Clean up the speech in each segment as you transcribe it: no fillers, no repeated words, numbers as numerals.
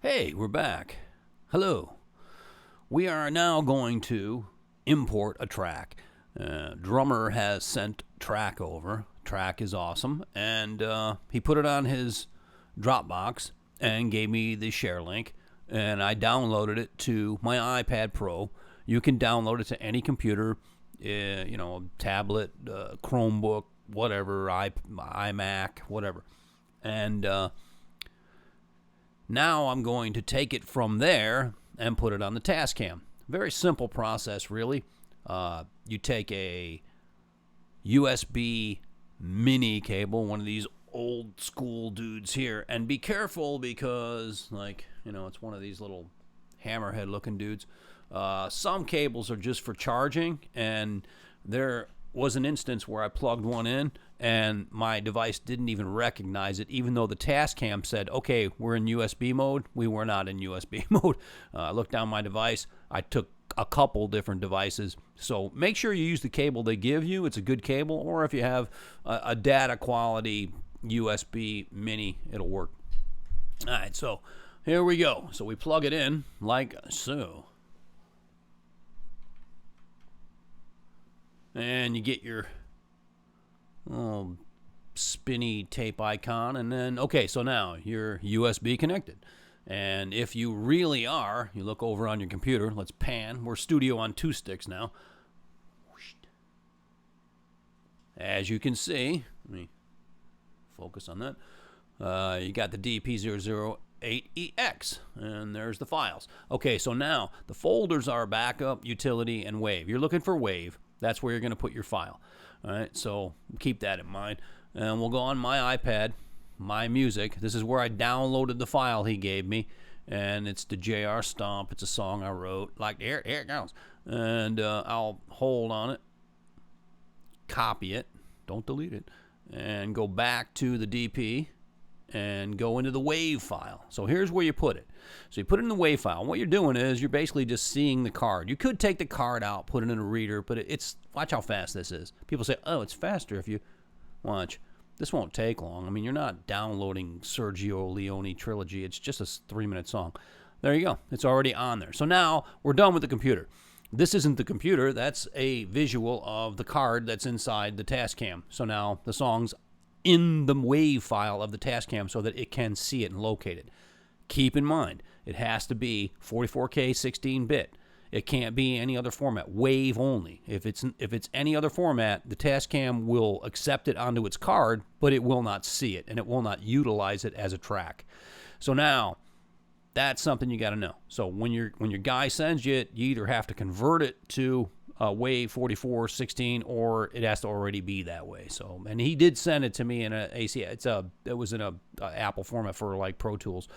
Hey, we're back. Hello. We are now going to import a track. Drummer has sent track over. Track is awesome. And he put it on his Dropbox and gave me the share link. And I downloaded it to my iPad Pro. You can download it to any computer, tablet, Chromebook, whatever, iMac, whatever. And now I'm going to take it from there and put it on the Tascam. Very simple process, really. You take a USB mini cable, one of these old school dudes here, and be careful because, it's one of these little hammerhead looking dudes. Some cables are just for charging, and there was an instance where I plugged one in and my device didn't even recognize it, even though the Tascam said, okay, we're in USB mode. We were not in USB mode. I looked down my device. I took a couple different devices. So make sure you use the cable they give you. It's a good cable. Or if you have a data quality USB mini, it'll work. All right, so here we go. So we plug it in like so. And you get your little spinny tape icon, and then, okay, so now you're USB connected. And if you really are, you look over on your computer, let's pan. We're studio on 2 sticks now. As you can see, let me focus on that. You got the DP-008EX, and there's the files. Okay, so now the folders are backup, utility, and wave. You're looking for wave. That's where you're going to put your file. All right, so keep that in mind. And we'll go on my iPad, my music. This is where I downloaded the file he gave me. And it's the JR Stomp. It's a song I wrote. Like, here it goes. And I'll hold on it, copy it, don't delete it, and go back to the DP and go into the WAV file. So here's where you put it. So you put it in the WAV file. And what you're doing is you're basically just seeing the card. You could take the card out, put it in a reader, but it's, watch how fast this is. People say, oh, it's faster if you watch. This won't take long. I mean, you're not downloading Sergio Leone Trilogy. It's just a 3-minute song. There you go. It's already on there. So now we're done with the computer. This isn't the computer. That's a visual of the card that's inside the Tascam. So now the song's in the WAV file of the Tascam so that it can see it and locate it. Keep in mind, it has to be 44K 16-bit. It can't be any other format. WAV only. If it's any other format, the Tascam will accept it onto its card, but it will not see it, and it will not utilize it as a track. So now, that's something you got to know. So when your guy sends you it, you either have to convert it to WAV 4416, or it has to already be that way. So, and he did send it to me in a AC. It was in a Apple format for like Pro Tools,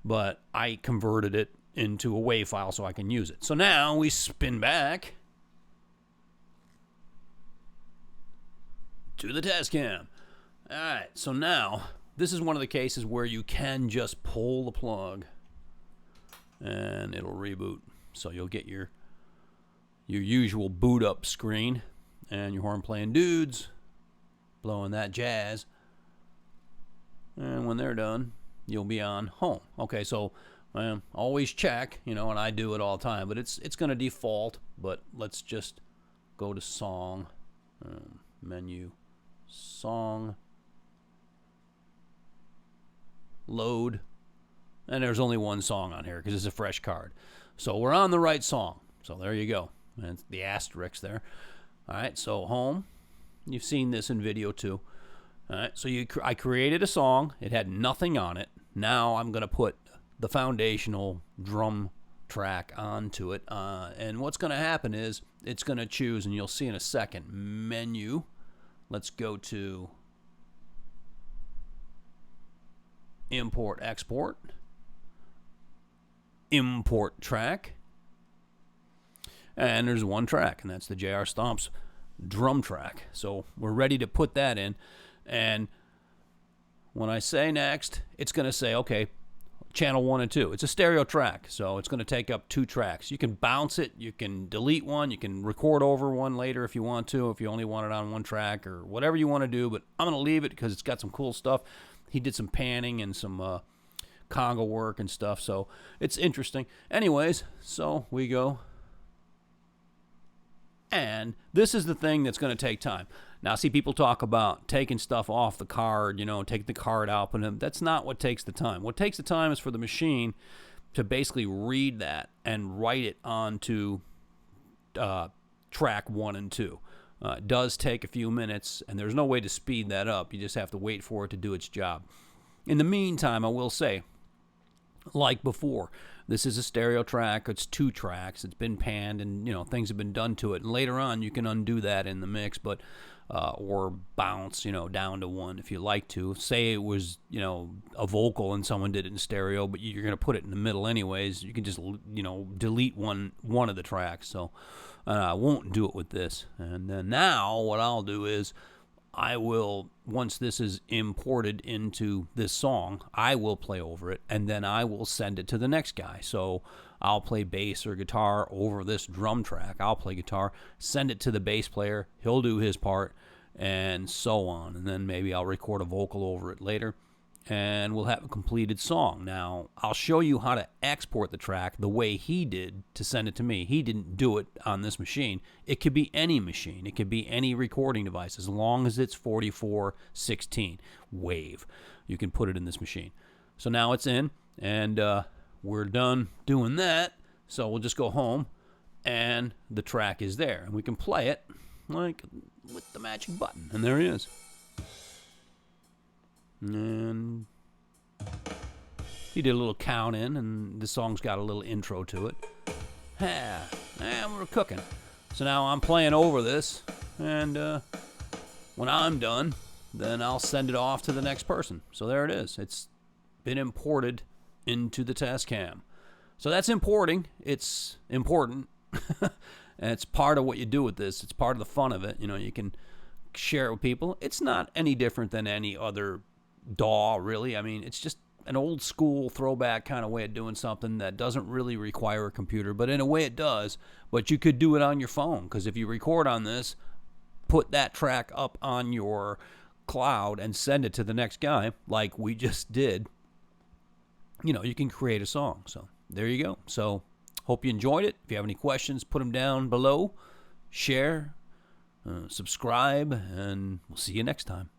but I converted it into a WAV file so I can use it. So now we spin back to the Tascam. All right. So now this is one of the cases where you can just pull the plug and it'll reboot. So you'll get your usual boot up screen and your horn playing dudes blowing that jazz. And when they're done, you'll be on home. Okay, so always check, and I do it all the time, but it's going to default. But let's just go to song, menu, song, load, and there's only one song on here because it's a fresh card. So we're on the right song. So there you go. And the asterisk there. All right, so home. You've seen this in video too. All right, so I created a song. It had nothing on it. Now I'm going to put the foundational drum track onto it. And what's going to happen is it's going to choose, and you'll see in a second, menu. Let's go to import, export, import track. And there's one track, and that's the JR Stomps drum track. So we're ready to put that in. And when I say next, it's going to say, okay, channel 1 and 2. It's a stereo track, so it's going to take up 2 tracks. You can bounce it. You can delete one. You can record over one later if you want to, if you only want it on one track or whatever you want to do. But I'm going to leave it because it's got some cool stuff. He did some panning and some conga work and stuff. So it's interesting. Anyways, so we go. And this is the thing that's going to take time. Now, see, people talk about taking stuff off the card, take the card out, and that's not what takes the time. What takes the time is for the machine to basically read that and write it onto track 1 and 2. It does take a few minutes, and there's no way to speed that up. You just have to wait for it to do its job. In the meantime, I will say, like before, this is a stereo track. It's 2 tracks. It's been panned, and things have been done to it. And later on, you can undo that in the mix, but or bounce, down to 1 if you like to. Say it was, a vocal and someone did it in stereo, but you're going to put it in the middle anyways. You can just, delete one of the tracks. So I won't do it with this. And then now what I'll do is I will, once this is imported into this song, I will play over it, and then I will send it to the next guy. So I'll play bass or guitar over this drum track. I'll play guitar, send it to the bass player. He'll do his part, and so on. And then maybe I'll record a vocal over it later, and we'll have a completed song. Now, I'll show you how to export the track the way he did to send it to me. He didn't do it on this machine. It could be any machine. It could be any recording device, as long as it's 4416 wave. You can put it in this machine. So now it's in, and we're done doing that. So we'll just go home, and the track is there. And we can play it like with the magic button. And there he is. And he did a little count in, and the song's got a little intro to it. And we're cooking. So now I'm playing over this, and when I'm done, then I'll send it off to the next person. So there it is. It's been imported into the Tascam. So that's importing. It's important. And it's part of what you do with this. It's part of the fun of it. You can share it with people. It's not any different than any other DAW, really. I mean, it's just an old school throwback kind of way of doing something that doesn't really require a computer, but in a way it does. But you could do it on your phone, because if you record on this, put that track up on your cloud and send it to the next guy, like we just did, you can create a song. So there you go. So hope you enjoyed it. If you have any questions, put them down below. Share, subscribe, and we'll see you next time.